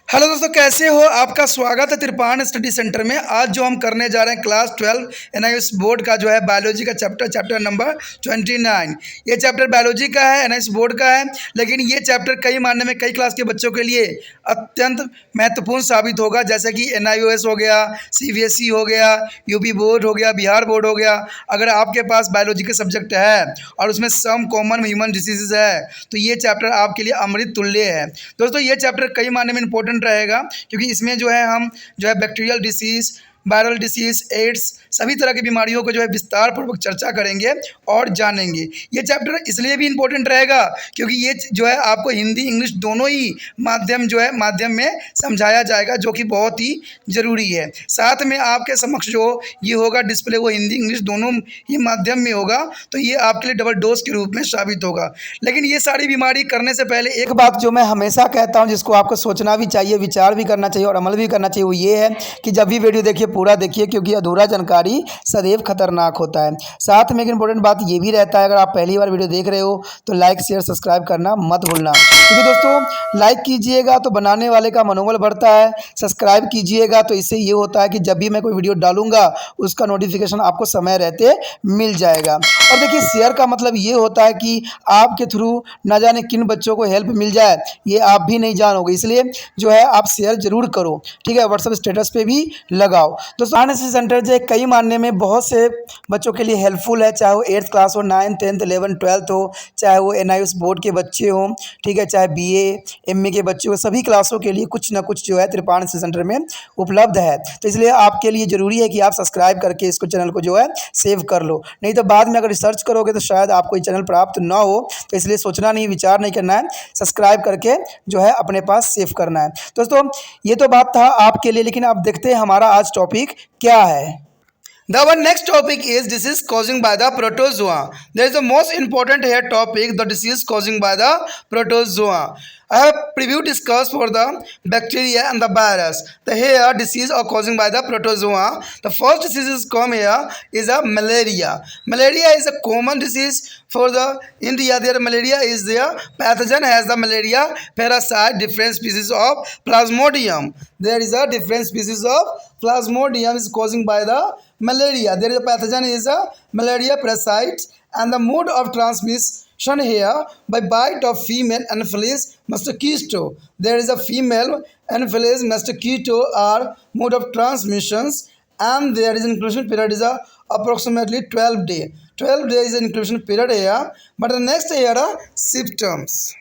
Hello दोस्तों, कैसे हो? आपका स्वागत है त्रिपाण स्टडी सेंटर में। आज जो हम करने जा रहे हैं क्लास 12 एनआईएस बोर्ड का जो है बायोलॉजी का चैप्टर नंबर 29। ये चैप्टर बायोलॉजी का है, एनआईएस बोर्ड का है। लेकिन ये चैप्टर कई मायने में कई क्लास के बच्चों के लिए अत्यंत महत्वपूर्ण साबित होगा, जैसे कि एनआईओएस हो गया, सीबीएसई हो गया, यूपी बोर्ड हो गया, बिहार बोर्ड हो गया। अगर आपके पास बायोलॉजी के सब्जेक्ट है और उसमें सम कॉमन ह्यूमन डिसीजेज है तो ये चैप्टर आपके लिए अमृत तुल्य है। दोस्तों, ये चैप्टर कई मायने में इंपॉर्टेंट रहेगा, क्योंकि इसमें जो है हम जो है bacterial disease, viral disease, AIDS, सभी तरह की बीमारियों को जो है विस्तार पूर्वक चर्चा करेंगे और जानेंगे। ये चैप्टर इसलिए भी इम्पोर्टेंट रहेगा क्योंकि ये जो है आपको हिंदी इंग्लिश दोनों ही माध्यम में समझाया जाएगा, जो कि बहुत ही ज़रूरी है। साथ में आपके समक्ष जो ये होगा डिस्प्ले, वो हिंदी इंग्लिश दोनों ही माध्यम में होगा, तो ये आपके लिए डबल डोज के रूप में साबित होगा। लेकिन ये सारी बीमारी करने से पहले एक बात जो मैं हमेशा कहता हूँ, जिसको आपको सोचना भी चाहिए, विचार भी करना चाहिए और अमल भी करना चाहिए, वो ये है कि जब भी वीडियो देखिए पूरा देखिए, क्योंकि अधूरा जानकारी सदैव खतरनाक होता है। साथ में एक इंपॉर्टेंट बात ये भी रहता है, अगर आप पहली बार वीडियो देख रहे हो तो लाइक शेयर सब्सक्राइब करना मत भूलना, क्योंकि दोस्तों लाइक कीजिएगा तो बनाने वाले का मनोबल बढ़ता है, सब्सक्राइब कीजिएगा तो इससे ये होता है कि जब भी मैं कोई वीडियो डालूंगा उसका नोटिफिकेशन आपको समय रहते मिल जाएगा। और देखिए, शेयर का मतलब ये होता है कि आपके थ्रू ना जाने किन बच्चों को हेल्प मिल जाए, ये आप भी नहीं जानोगे, इसलिए जो है आप शेयर जरूर करो, ठीक है। व्हाट्सएप स्टेटस पे भी लगाओ। दोस्तों, एनआईएस सेंटर जो है कई मानने में बहुत से बच्चों के लिए हेल्पफुल है, चाहे वो 8th क्लास हो, 9th 10th 11th 12th हो, चाहे वो एनआईएस बोर्ड के बच्चे हों, ठीक है, चाहे बीए एमए के बच्चे हो, सभी क्लासों के लिए कुछ ना कुछ जो है त्रिपाण सेंटर में उपलब्ध है। तो इसलिए आपके लिए ज़रूरी है कि आप सब्सक्राइब करके इसको चैनल को जो है सेव कर लो, नहीं तो बाद में अगर रिसर्च करोगे तो शायद आपको ये चैनल प्राप्त ना हो। तो इसलिए सोचना नहीं, विचार नहीं करना है, सब्सक्राइब करके जो है अपने पास सेव करना है। दोस्तों, ये तो बात था आपके लिए, लेकिन आप देखते हैं हमारा आज टॉपिक क्या है। The one next topic is disease causing by the protozoa. There is the most important here topic, the disease causing by the protozoa. I have preview discussed for the bacteria and the virus. The here disease are causing by the protozoa. The first disease is come here is a malaria. Malaria is a common disease for the India. There malaria is there. Pathogen has the malaria parasite, different species of Plasmodium. There is a different species of Plasmodium is causing by the malaria. There is a pathogen is a malaria parasite, and the mode of transmission here by bite of female Anopheles mosquito. There is a female Anopheles mosquito are mode of transmissions, and there is inclusion period is a approximately 12 day. 12 days is inclusion period here. But the next here are symptoms.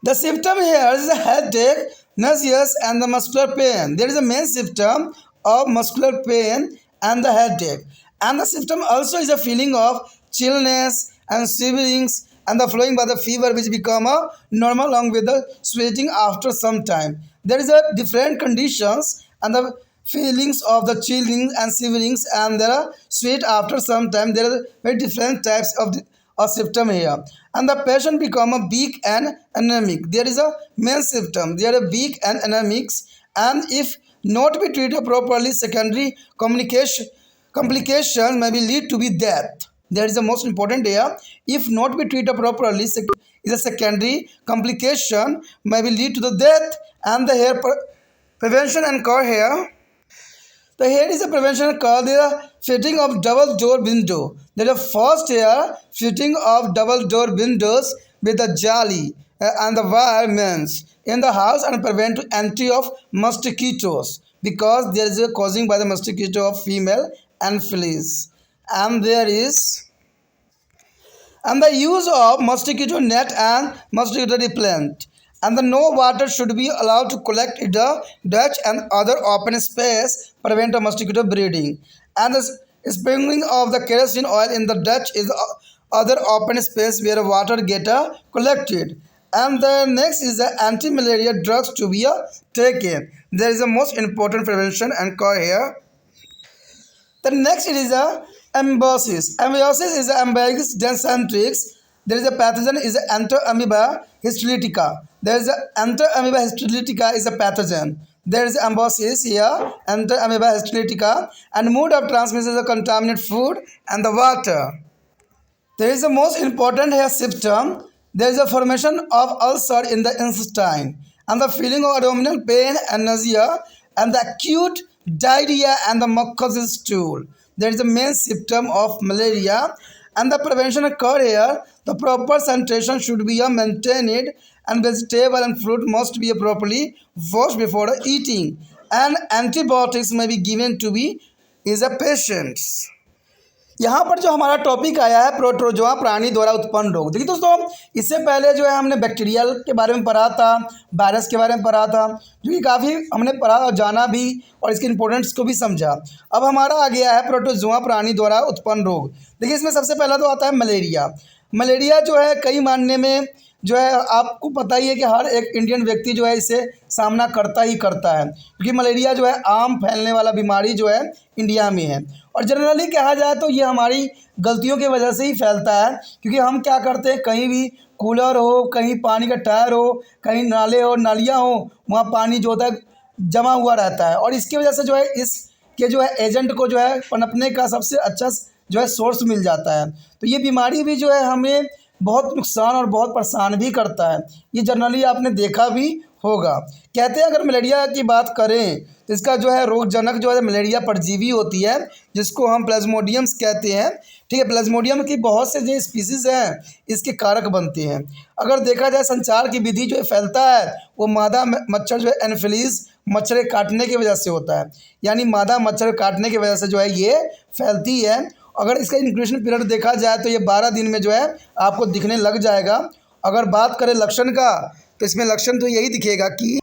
The symptom here is a headache, nausea, and the muscular pain. There is a main symptom of muscular pain and the headache. And the symptom also is a feeling of chillness and shiverings and the flowing by the fever, which become a normal along with the sweating after some time. There is a different conditions and the feelings of the chilling and shiverings and there are sweat after some time. There are very different types of a symptom here, and the patient become a weak and anemic. There is a main symptom, they are weak and anemics, and if not be treated properly, secondary complications may be lead to be death. There is the most important here, if not be treated properly, is a secondary complication may be lead to the death. And the hair prevention and cure here, the here is a prevention called the fitting of double door window. There is a first here fitting of double door windows with the jolly and the wire means in the house and prevent entry of mosquitoes, because there is a causing by the mosquito of female and fleas. And there is and the use of mosquito net and mosquito repellent, and the no water should be allowed to collect in the ditch and other open space, prevent a mosquito breeding, and the sprinkling of the kerosene oil in the ditch is other open space where water get collected. And the next is the anti-malaria drugs to be taken. There is the most important prevention and cure here. The next it is a ambiosis. Ambiosis is a ambiguous densentrix. There is a pathogen is a Enteroamoeba histolytica. There is a Enteroamoeba histolytica is a pathogen. There is ambiosis here, Enteroamoeba histolytica, and mode of transmission is a contaminated food and the water. There is a most important here symptom. There is a formation of ulcer in the intestine, and the feeling of abdominal pain and nausea and the acute diarrhea and the mucus stool. That is the main symptom of malaria, and the prevention occur here. The proper sanitation should be maintained, and vegetable and fruit must be properly washed before eating, and antibiotics may be given to be is a patients. यहाँ पर जो हमारा topic आया है protozoa प्राणी द्वारा उत्पन्न रोग। देखिए दोस्तों, इससे पहले जो है हमने बैक्टीरियल के बारे में पढ़ा था, वायरस के बारे में पढ़ा था, जो कि काफ़ी हमने पढ़ा और जाना भी और इसके इंपॉर्टेंस को भी समझा। अब हमारा आ गया है प्रोटोजोआ प्राणी द्वारा उत्पन्न रोग। देखिए इसमें सबसे पहला तो आता है मलेरिया। मलेरिया जो है कई मायने में जो है आपको पता ही है कि हर एक इंडियन व्यक्ति जो है इसे सामना करता ही करता है, क्योंकि मलेरिया जो है आम फैलने वाला बीमारी जो है इंडिया में है। और जनरली कहा जाए तो ये हमारी गलतियों की वजह से ही फैलता है, क्योंकि हम क्या करते हैं, कहीं भी कूलर हो, कहीं पानी का टायर हो, कहीं नाले हो, नालियाँ हो, वहाँ पानी जो होता है जमा हुआ रहता है, और इसकी वजह से जो है इसके जो है एजेंट को जो है पनपने का सबसे अच्छा जो है सोर्स मिल जाता है। तो ये बीमारी भी जो है हमें बहुत नुकसान और बहुत परेशान भी करता है। ये जनरली आपने देखा भी होगा। कहते हैं अगर मलेरिया की बात करें तो इसका जो है रोगजनक जो है मलेरिया परजीवी होती है, जिसको हम प्लाज्मोडियम्स कहते हैं। ठीक है, प्लाज्मोडियम की बहुत से जो स्पीसीज़ हैं इसके कारक बनते हैं। अगर देखा जाए संचार की विधि जो फैलता है वो मादा मच्छर जो है एनोफिलीज मच्छर काटने की वजह से होता है, यानी मादा मच्छर काटने की वजह से जो है ये फैलती है। अगर इसका इंक्यूबेशन पीरियड देखा जाए तो ये 12 दिन में जो है आपको दिखने लग जाएगा। अगर बात करें लक्षण का तो इसमें लक्षण तो यही दिखेगा कि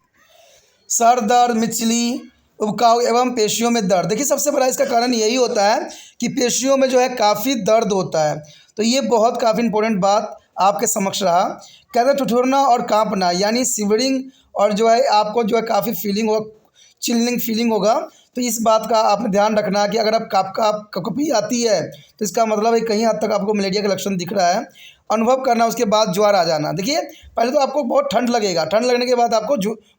सर दर्द, मिचली, उबकाव एवं पेशियों में दर्द। देखिए सबसे बड़ा इसका कारण यही होता है कि पेशियों में जो है काफ़ी दर्द होता है। तो ये बहुत काफ़ी इंपॉर्टेंट बात आपके समक्ष रहा। कहते हैं ठिठुरना और कांपना, यानी शिवरिंग, और जो है आपको जो है काफ़ी फीलिंग हो, चिल्लिंग फीलिंग होगा। तो इस बात का आपने ध्यान रखना कि अगर आप कपकपी आती है तो इसका मतलब है कहीं हद तक आपको मलेरिया का लक्षण दिख रहा है। अनुभव करना, उसके बाद ज्वार आ जाना। देखिए पहले तो आपको बहुत ठंड लगेगा, ठंड लगने के बाद आपको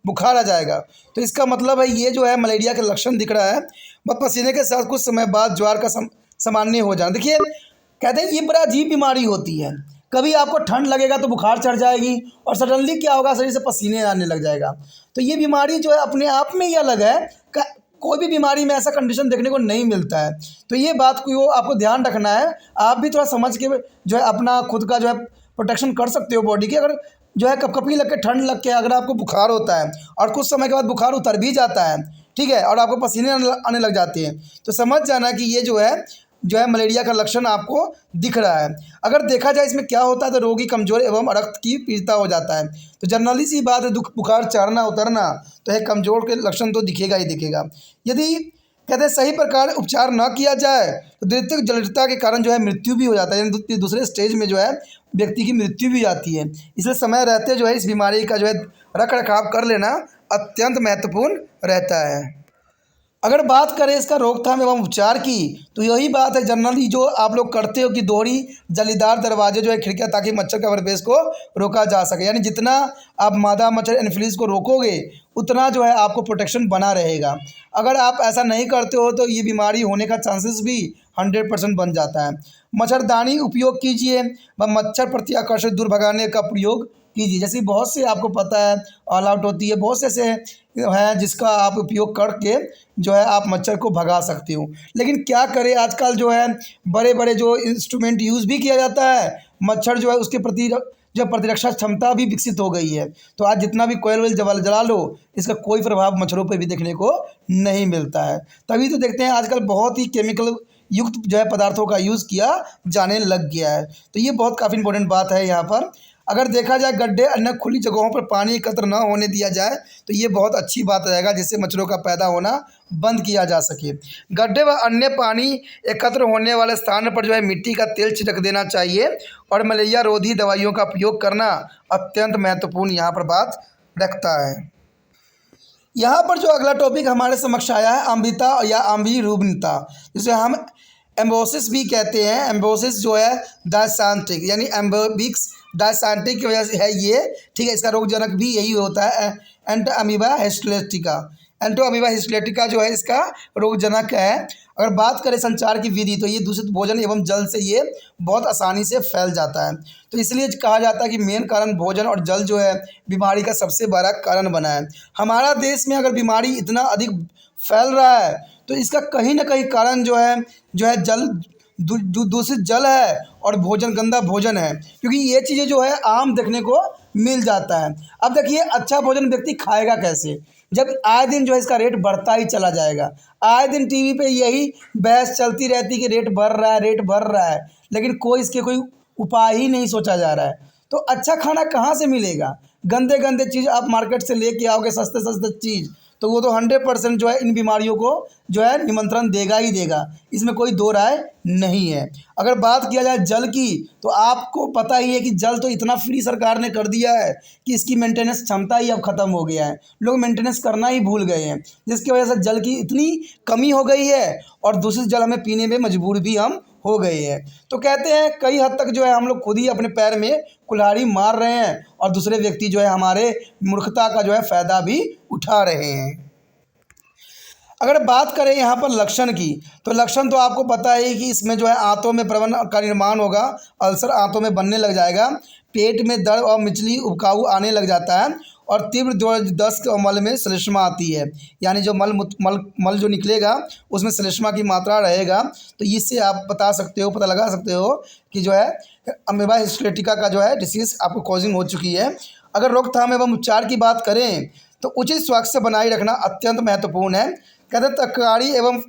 बुखार आ जाएगा, तो इसका मतलब है ये जो है मलेरिया के लक्षण दिख रहा है। वह पसीने के साथ कुछ समय बाद ज्वार का सामान्य हो जाना। देखिए कहते हैं ये बड़ा अजीब बीमारी होती है, कभी आपको ठंड लगेगा तो बुखार चढ़ जाएगी और सडनली क्या होगा, शरीर से पसीने आने लग जाएगा। तो ये बीमारी जो है अपने आप में ही अलग है, कोई भी बीमारी में ऐसा कंडीशन देखने को नहीं मिलता है। तो ये बात को आपको ध्यान रखना है। आप भी थोड़ा समझ के जो है अपना खुद का जो है प्रोटेक्शन कर सकते हो बॉडी की। अगर जो है कपकपी लग के, ठंड लग के अगर आपको बुखार होता है और कुछ समय के बाद बुखार उतर भी जाता है, ठीक है, और आपको पसीने आने लग जाते हैं, तो समझ जाना कि ये जो है मलेरिया का लक्षण आपको दिख रहा है। अगर देखा जाए इसमें क्या होता है तो रोगी कमज़ोर एवं रक्त की पीड़िता हो जाता है। तो जनरली सी बात है, बुखार चढ़ना उतरना तो है कमज़ोर के लक्षण तो दिखेगा ही दिखेगा। यदि कहते हैं सही प्रकार उपचार न किया जाए तो द्वितीयक जटिलता के कारण जो है मृत्यु भी हो जाता है, यानी दूसरे स्टेज में जो है व्यक्ति की मृत्यु भी जाती है। इसलिए समय रहते जो है इस बीमारी का जो है रख रखाव कर लेना अत्यंत महत्वपूर्ण रहता है। अगर बात करें इसका रोकथाम एवं उपचार की तो यही बात है जनरली जो आप लोग करते हो कि दोहरी जालीदार दरवाजे जो है खिड़कियाँ, ताकि मच्छर का प्रवेश को रोका जा सके। यानी जितना आप मादा मच्छर एनोफिलीज को रोकोगे उतना जो है आपको प्रोटेक्शन बना रहेगा। अगर आप ऐसा नहीं करते हो तो ये बीमारी होने का चांसेस भी 100% बन जाता है। मच्छरदानी उपयोग कीजिए व मच्छर प्रत्याकर्षण दूर भगाने का प्रयोग कीजिए। जैसे बहुत से आपको पता है ऑल आउट होती है, बहुत से ऐसे हैं जिसका आप उपयोग करके जो है आप मच्छर को भगा सकते हो। लेकिन क्या करें, आजकल जो है बड़े बड़े जो इंस्ट्रूमेंट यूज़ भी किया जाता है, मच्छर जो है उसके प्रति जो प्रतिरक्षा क्षमता भी विकसित हो गई है। तो आज जितना भी कोयल वेल जला लो, इसका कोई प्रभाव मच्छरों पर भी देखने को नहीं मिलता है। तभी तो देखते हैं आजकल बहुत ही केमिकल युक्त जो है पदार्थों का यूज़ किया जाने लग गया है। तो ये बहुत काफ़ी इंपॉर्टेंट बात है यहाँ पर। अगर देखा जाए गड्ढे अन्य खुली जगहों पर पानी एकत्र न होने दिया जाए तो ये बहुत अच्छी बात रहेगा, जिससे मच्छरों का पैदा होना बंद किया जा सके। गड्ढे व अन्य पानी एकत्र होने वाले स्थान पर जो है मिट्टी का तेल छिड़क देना चाहिए और मलेरिया रोधी दवाइयों का प्रयोग करना अत्यंत महत्वपूर्ण यहाँ पर बात रखता है। यहाँ पर जो अगला टॉपिक हमारे समक्ष आया है अम्बिता या अम्बिरूबनता, जिसे हम एम्बोसिस भी कहते हैं। एम्बोसिस जो है डायसेंट्रिक यानी एम्बोबिक्स डायसेंट्रिक की वजह से है ये, ठीक है। इसका रोगजनक भी यही होता है एंट अमीबा हिस्टोलिस्टिका। एंटोअमीबा हिस्टोलिटिका जो है इसका रोगजनक है। अगर बात करें संचार की विधि तो ये दूषित भोजन एवं जल से ये बहुत आसानी से फैल जाता है। तो इसलिए कहा जाता है कि मेन कारण भोजन और जल जो है बीमारी का सबसे बड़ा कारण बना है। हमारा देश में अगर बीमारी इतना अधिक फैल रहा है तो इसका कहीं ना कहीं कारण जो है जल दूषित जल है और भोजन, गंदा भोजन है, क्योंकि ये चीज़ें जो है आम देखने को मिल जाता है। अब देखिए अच्छा भोजन व्यक्ति खाएगा कैसे, जब आए दिन जो है इसका रेट बढ़ता ही चला जाएगा। आए दिन टीवी पे यही बहस चलती रहती कि रेट बढ़ रहा है, रेट बढ़ रहा है, लेकिन कोई उपाय ही नहीं सोचा जा रहा है। तो अच्छा खाना कहाँ से मिलेगा? गंदे गंदे चीज़ आप मार्केट से लेके आओगे, सस्ते सस्ते चीज़, तो वो तो 100% जो है इन बीमारियों को जो है निमंत्रण देगा ही देगा, इसमें कोई दो राय नहीं है। अगर बात किया जाए जल की तो आपको पता ही है कि जल तो इतना फ्री सरकार ने कर दिया है कि इसकी मेंटेनेंस क्षमता ही अब ख़त्म हो गया है। लोग मेंटेनेंस करना ही भूल गए हैं, जिसकी वजह से जल की इतनी कमी हो गई है और दूषित जल हमें पीने में मजबूर भी हम हो गए हैं। तो कहते हैं कई हद तक जो है हम लोग खुद ही अपने पैर में कुल्हाड़ी मार रहे हैं और दूसरे व्यक्ति जो है हमारे मूर्खता का जो है फ़ायदा भी उठा रहे हैं। अगर बात करें यहाँ पर लक्षण की तो लक्षण तो आपको पता है कि इसमें जो है आंतों में प्रवण का निर्माण होगा, अल्सर आंतों में बनने लग जाएगा, पेट में दर्द और मिचली उबकाऊ आने लग जाता है और तीव्र दस्त और मल में श्लेष्मा आती है, यानी जो मल जो निकलेगा उसमें श्लेष्मा की मात्रा रहेगा। तो इससे आप पता लगा सकते हो कि जो है अमीबा हिस्टोलिटिका का जो है डिसीज़ आपको कॉजिंग हो चुकी है। अगर रोकथाम एवं उपचार की बात करें तो उचित स्वास्थ्य बनाए रखना अत्यंत महत्वपूर्ण है। कहते हैं तरकारी एवं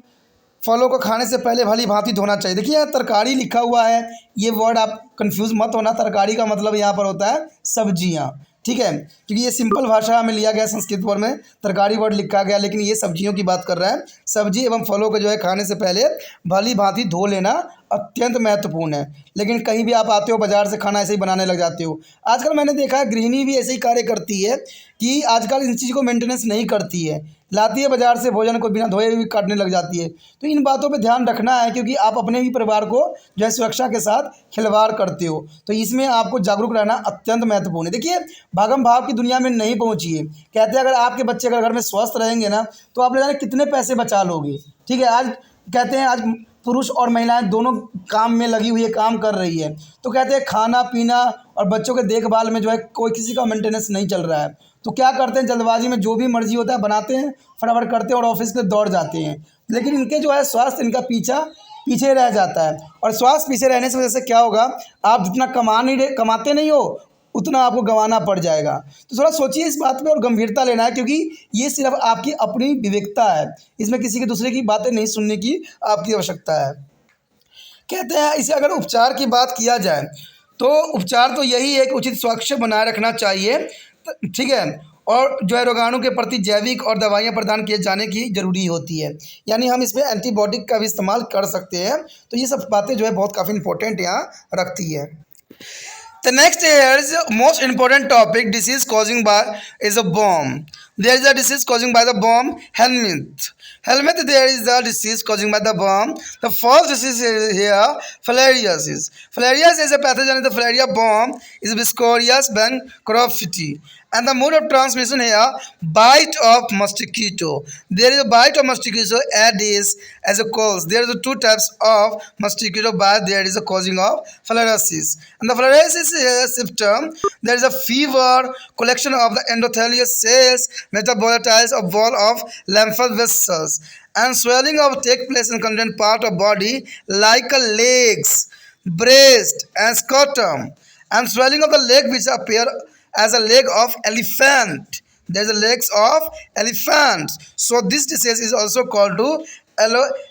फलों को खाने से पहले भली भांति धोना चाहिए। देखिए यहाँ तरकारी लिखा हुआ है, ये वर्ड आप कंफ्यूज मत होना, तरकारी का मतलब यहाँ पर होता है सब्जियाँ, ठीक है, क्योंकि ये सिंपल भाषा में लिया गया, संस्कृत वर्ड में तरकारी वर्ड लिखा गया, लेकिन ये सब्जियों की बात कर रहा है। सब्जी एवं फलों को जो है खाने से पहले भली भांति धो लेना अत्यंत महत्वपूर्ण है। लेकिन कहीं भी आप आते हो बाज़ार से खाना ऐसे ही बनाने लग जाते हो। आजकल मैंने देखा है गृहिणी भी ऐसे ही कार्य करती है कि आजकल इन चीज़ को मेंटेनेंस नहीं करती है, लाती है बाज़ार से भोजन को बिना धोए हुए काटने लग जाती है। तो इन बातों पे ध्यान रखना है, क्योंकि आप अपने ही परिवार को जो है सुरक्षा के साथ खिलवाड़ करते हो, तो इसमें आपको जागरूक रहना अत्यंत महत्वपूर्ण है। देखिए भागम भाग की दुनिया में नहीं पहुँचिए। कहते हैं अगर आपके बच्चे अगर घर में स्वस्थ रहेंगे ना तो आप ले जाने कितने पैसे बचा लोगे, ठीक है। आज कहते हैं आज पुरुष और महिलाएं दोनों काम में लगी हुई है, काम कर रही है, तो कहते हैं खाना पीना और बच्चों के देखभाल में जो है कोई किसी का मेंटेनेंस नहीं चल रहा है। तो क्या करते हैं, जल्दबाजी में जो भी मर्जी होता है बनाते हैं, फटाफट करते हैं और ऑफिस के दौड़ जाते हैं, लेकिन इनके जो है स्वास्थ्य इनका पीछे रह जाता है। और स्वास्थ्य पीछे रहने से वजह से क्या होगा, आप जितना कमाते नहीं हो उतना आपको गंवाना पड़ जाएगा। तो थोड़ा सोचिए इस बात पे और गंभीरता लेना है, क्योंकि ये सिर्फ आपकी अपनी विवेकता है, इसमें किसी के दूसरे की बातें नहीं सुनने की आपकी आवश्यकता है। कहते हैं इसे अगर उपचार की बात किया जाए तो उपचार तो यही है कि उचित स्वास्थ्य बनाए रखना चाहिए, ठीक है, और जो है रोगाणु के प्रति जैविक और दवाइयाँ प्रदान किए जाने की ज़रूरी होती है, यानी हम इसमें एंटीबायोटिक का भी इस्तेमाल कर सकते हैं। तो ये सब बातें जो है बहुत काफ़ी इंपॉर्टेंट यहाँ रखती है। The next here is the most important topic, disease causing by is a bomb. There is a disease causing by the bomb, helminth. Helminth, there is the disease causing by the bomb. The first disease is here, filariasis. Filariasis is a pathogen of the filaria bomb, is Viscorius bancroftii. And the mode of transmission here, bite of mosquito. There is a bite of mosquito, Aedes as a cause. There is a two types of mosquito bite. There is a causing of filariasis. And the filariasis is a symptom. There is a fever, collection of the endothelial cells, metabolized of wall of lymphatic vessels, and swelling of take place in content part of body like a legs, breast, and scrotum, and swelling of the leg which appear as a leg of elephant. There is a legs of elephant. So this disease is also called to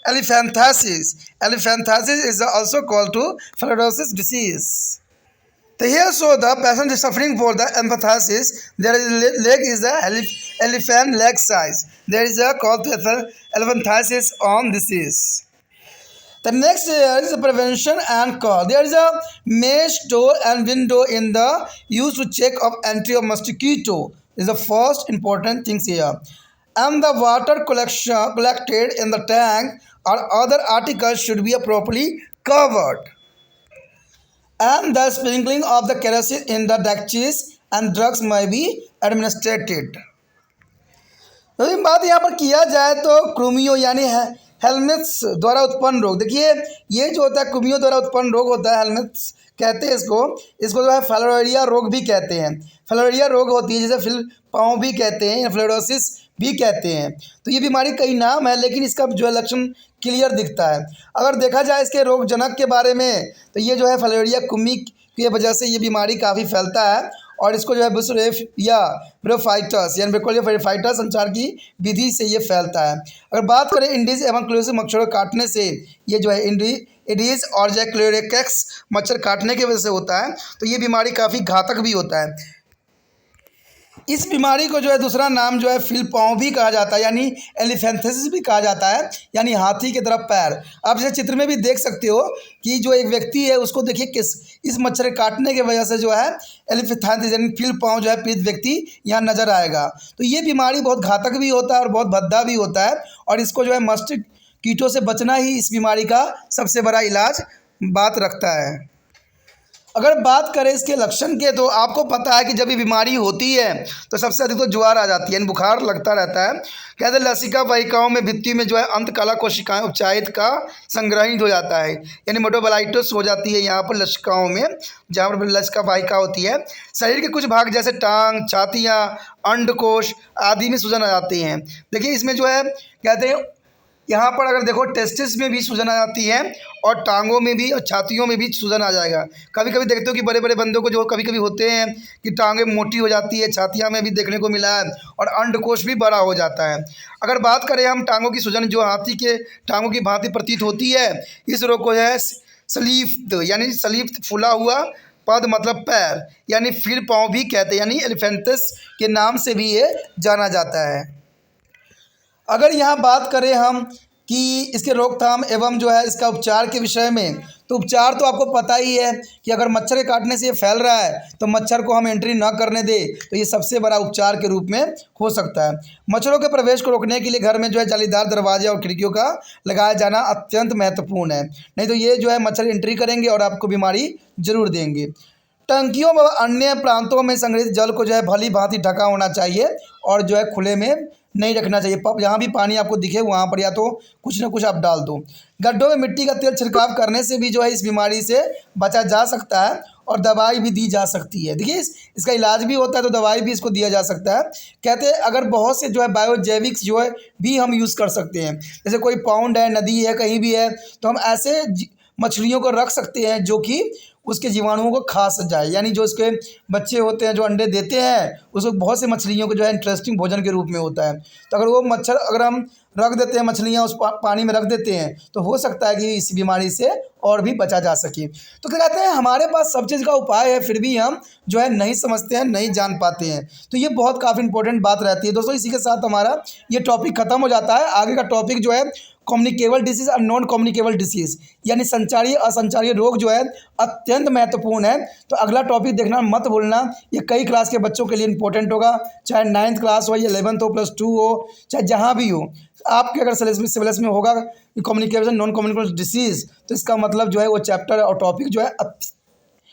elephantiasis. Elephantiasis is also called to filariasis disease. So here so the patient is suffering for the elephantiasis. There is leg is the elephant leg size. There is a call to elephantiasis on disease. The next is the prevention and cure. There is a mesh door and window in the used to check of entry of mosquito. Is the first important things here. And the water collected in the tank or other articles should be properly covered. And the sprinkling of the kerosene in the ducts and drugs may be administered. तो बात यहाँ पर किया जाए तो कृमियों यानी हेलमिंथ्स द्वारा उत्पन्न रोग, देखिए ये जो होता है कृमियों द्वारा उत्पन्न रोग होता है, हेलमिंथ्स कहते हैं इसको जो है फिलारिया रोग भी कहते हैं। फिलारिया रोग होती है जिसे फिल पाँव भी कहते हैं या फ्लोरोसिस भी कहते हैं। तो ये बीमारी कई नाम है लेकिन इसका जो है लक्षण क्लियर दिखता है। अगर देखा जाए इसके रोग जनक के बारे में तो ये जो है फिलारिया कृमि की वजह से ये बीमारी काफ़ी फैलता है और इसको जो है बुशरेफ या ब्रोफाइटस यानी ब्रोकोलियोफाइटस संचार की विधि से ये फैलता है। अगर बात करें इंडीज एवं क्लोरोसिस मच्छरों काटने से, ये जो है एडीज और जो है क्लोरेक्स मच्छर काटने की वजह से होता है, तो ये बीमारी काफ़ी घातक भी होता है। इस बीमारी को जो है दूसरा नाम जो है फिल पाँव भी कहा जाता है यानी एलिफेंथेसिस भी कहा जाता है यानी हाथी की तरह पैर। आप जैसे चित्र में भी देख सकते हो कि जो एक व्यक्ति है उसको देखिए किस इस मच्छर काटने की वजह से जो है एलिफेंथेसिस यानी फिल पाँव जो है पीड़ित व्यक्ति यहाँ नज़र आएगा। तो ये बीमारी बहुत घातक भी होता है और बहुत भद्दा भी होता है और इसको जो है मस्टिक कीटों से बचना ही इस बीमारी का सबसे बड़ा इलाज बात रखता है। अगर बात करें इसके लक्षण के तो आपको पता है कि जब ये बीमारी होती है तो सबसे अधिक तो ज्वार आ जाती है यानी बुखार लगता रहता है। कहते हैं लसिका वाहिकाओं में भित्ति में जो है अंतकाला कोशिकाएं उपचारित का संग्रहित हो जाता है यानी मेटाबोलाइटिस हो जाती है यहाँ पर लसिकाओं में, जहाँ पर लसिका वाहिका होती है। शरीर के कुछ भाग जैसे टांग, छातियाँ, अंडकोश आदि में सूजन आ जाती हैं। देखिए इसमें जो है कहते हैं यहाँ पर अगर देखो टेस्टिस में भी सूजन आ जाती है और टांगों में भी और छातियों में भी सूजन आ जाएगा। कभी कभी देखते हो कि बड़े बड़े बंदों को जो कभी कभी होते हैं कि टांगें मोटी हो जाती है, छातियाँ में भी देखने को मिला है और अंडकोश भी बड़ा हो जाता है। अगर बात करें हम टांगों की सूजन जो हाथी के टांगों की भांति प्रतीत होती है, इस रोग को है सलीफ्त यानी सलीफ्त फूला हुआ पद मतलब पैर यानी फिर पाँव भी कहते हैं यानी एलिफेंथस के नाम से भी ये जाना जाता है। अगर यहाँ बात करें हम कि इसके रोकथाम एवं जो है इसका उपचार के विषय में, तो उपचार तो आपको पता ही है कि अगर मच्छर के काटने से ये फैल रहा है तो मच्छर को हम एंट्री न करने दें तो ये सबसे बड़ा उपचार के रूप में हो सकता है। मच्छरों के प्रवेश को रोकने के लिए घर में जो है जालीदार दरवाजे और खिड़कियों का लगाया जाना अत्यंत महत्वपूर्ण है, नहीं तो ये जो है मच्छर एंट्री करेंगे और आपको बीमारी जरूर देंगे। टंकियों व अन्य प्रांतों में संग्रहित जल को जो है भली भांति ढका होना चाहिए और जो है खुले में नहीं रखना चाहिए। जहाँ भी पानी आपको दिखे वहाँ पर या तो कुछ ना कुछ आप डाल दो। गड्ढों में मिट्टी का तेल छिड़काव करने से भी जो है इस बीमारी से बचा जा सकता है और दवाई भी दी जा सकती है। देखिए इसका इलाज भी होता है तो दवाई भी इसको दिया जा सकता है। कहते हैं अगर बहुत से जो है बायोजैविक्स जो है भी हम यूज़ कर सकते हैं, जैसे कोई पाउंड है, नदी है, कहीं भी है तो हम ऐसे मछलियों को रख सकते हैं जो कि उसके जीवाणुओं को खा जाए, यानी जो उसके बच्चे होते हैं जो अंडे देते हैं उसको बहुत से मछलियों को जो है इंटरेस्टिंग भोजन के रूप में होता है। तो अगर वो मच्छर अगर हम रख देते हैं, मछलियाँ उस पानी में रख देते हैं तो हो सकता है कि इस बीमारी से और भी बचा जा सके। तो क्या कहते हैं हमारे पास सब चीज़ का उपाय है फिर भी हम जो है नहीं समझते हैं, नहीं जान पाते हैं। तो ये बहुत काफ़ी इंपॉर्टेंट बात रहती है दोस्तों। इसी के साथ हमारा ये टॉपिक ख़त्म हो जाता है। आगे का टॉपिक जो है कम्युनिकेबल डिसीज़ और नॉन कम्युनिकेबल डिसीज़ यानी संचारी असंचारी रोग जो है अत्यंत महत्वपूर्ण है। तो अगला टॉपिक देखना मत भूलना, ये कई क्लास के बच्चों के लिए इंपॉर्टेंट होगा, चाहे 9th क्लास हो या 11th हो, +2 हो, चाहे जहाँ भी हो। आपके अगर सिलेबस में होगा कम्युनिकेशन नॉन कम्युनिकेबल डिसीज़ तो इसका मतलब जो है वो चैप्टर और टॉपिक जो है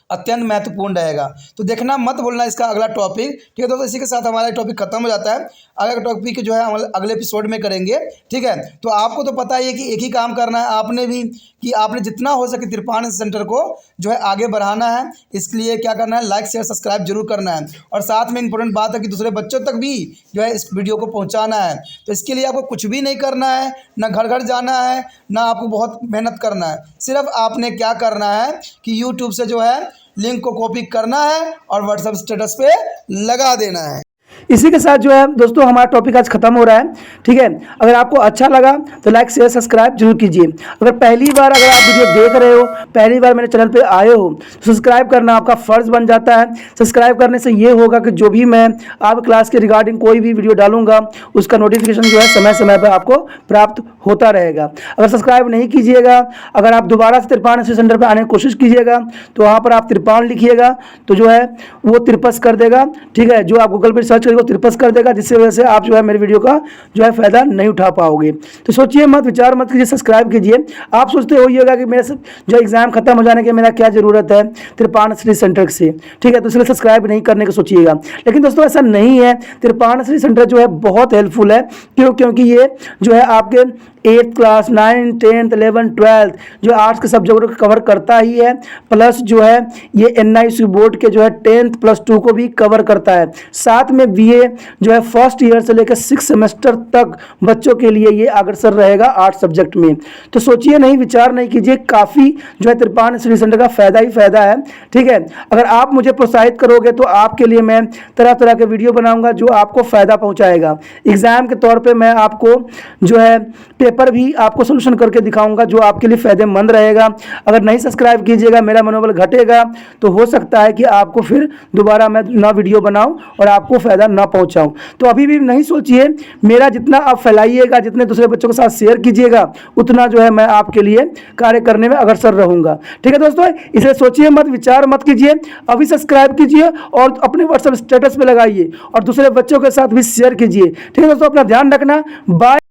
अत्यंत महत्वपूर्ण रहेगा। तो देखना मत भूलना इसका अगला टॉपिक। ठीक है दोस्तों, इसी के साथ हमारा टॉपिक खत्म हो जाता है। अगला टॉपिक जो है हम अगले एपिसोड में करेंगे। ठीक है, तो आपको तो पता ही है कि एक ही काम करना है आपने भी कि आपने जितना हो सके तिरपान सेंटर को जो है आगे बढ़ाना है। इसके लिए क्या करना है, लाइक शेयर सब्सक्राइब जरूर करना है और साथ में इंपॉर्टेंट बात है कि दूसरे बच्चों तक भी जो है इस वीडियो को पहुँचाना है। तो इसके लिए आपको कुछ भी नहीं करना है, ना घर घर जाना है, ना आपको बहुत मेहनत करना है। सिर्फ आपने क्या करना है कि यूट्यूब से जो है लिंक को कॉपी करना है और व्हाट्सएप स्टेटस पे लगा देना है। इसी के साथ जो है दोस्तों हमारा टॉपिक आज खत्म हो रहा है। ठीक है, अगर आपको अच्छा लगा तो लाइक शेयर सब्सक्राइब जरूर कीजिए। अगर पहली बार अगर आप वीडियो देख रहे हो, पहली बार मेरे चैनल पे आए हो तो सब्सक्राइब करना आपका फ़र्ज़ बन जाता है। सब्सक्राइब करने से ये होगा कि जो भी मैं आप क्लास के रिगार्डिंग कोई भी वीडियो डालूंगा उसका नोटिफिकेशन जो है समय समय पर आपको प्राप्त होता रहेगा। अगर सब्सक्राइब नहीं कीजिएगा, अगर आप दोबारा से तिरपान स्टडी सेंटर पर आने की कोशिश कीजिएगा तो वहाँ पर आप तिरपान लिखिएगा तो जो है वो तिरपस कर देगा, ठीक है। जो आप गूगल पर सर्च करेंगे वो तिरपस कर देगा, जिससे वजह से आप जो है मेरे वीडियो का जो है फ़ायदा नहीं उठा पाओगे। तो सोचिए मत, विचार मत कीजिए, सब्सक्राइब कीजिए। आप सोचते होइएगा कि मेरे जो एग्ज़ाम खत्म हो जाने के मेरा क्या ज़रूरत है तिरपान स्टडी सेंटर से, ठीक है, तो इसलिए सब्सक्राइब नहीं करने को सोचिएगा। लेकिन दोस्तों ऐसा नहीं है, तिरपान स्टडी सेंटर जो है बहुत हेल्पफुल है। क्योंकि ये जो है आपके 8th class 9th 10th 11th 12th जो आर्ट्स के सब्जेक्ट को कवर करता ही है, प्लस जो है ये NISU बोर्ड के जो है 10th प्लस 2 को भी कवर करता है। साथ में BA जो है फर्स्ट ईयर से लेकर 6 सेमेस्टर तक बच्चों के लिए ये अग्रसर रहेगा आर्ट्स सब्जेक्ट में। तो सोचिए नहीं, विचार नहीं कीजिए, काफ़ी जो है तिरपान स्टडी सेंटर का फ़ायदा ही फ़ायदा है, ठीक है। अगर आप मुझे प्रोत्साहित करोगे तो आपके लिए मैं तरह तरह के वीडियो बनाऊंगा जो आपको फ़ायदा पहुंचाएगा। एग्ज़ाम के तौर पे मैं आपको जो है पेपर भी आपको सोल्यूशन करके दिखाऊंगा जो आपके लिए फ़ायदेमंद रहेगा। अगर नहीं सब्सक्राइब कीजिएगा, मेरा मनोबल घटेगा, तो हो सकता है कि आपको फिर दोबारा मैं ना वीडियो बनाऊं और आपको फ़ायदा ना पहुंचाऊं। तो अभी भी नहीं सोचिए, मेरा जितना आप फैलाइएगा, जितने दूसरे बच्चों के साथ शेयर कीजिएगा, उतना जो है मैं आपके लिए कार्य करने में अग्रसर रहूँगा, ठीक है दोस्तों। इसलिए सोचिए मत, विचार मत कीजिए, अभी सब्सक्राइब कीजिए और अपने व्हाट्सएप स्टेटस पे लगाइए और दूसरे बच्चों के साथ भी शेयर कीजिए, ठीक है दोस्तों। अपना ध्यान रखना, बाय।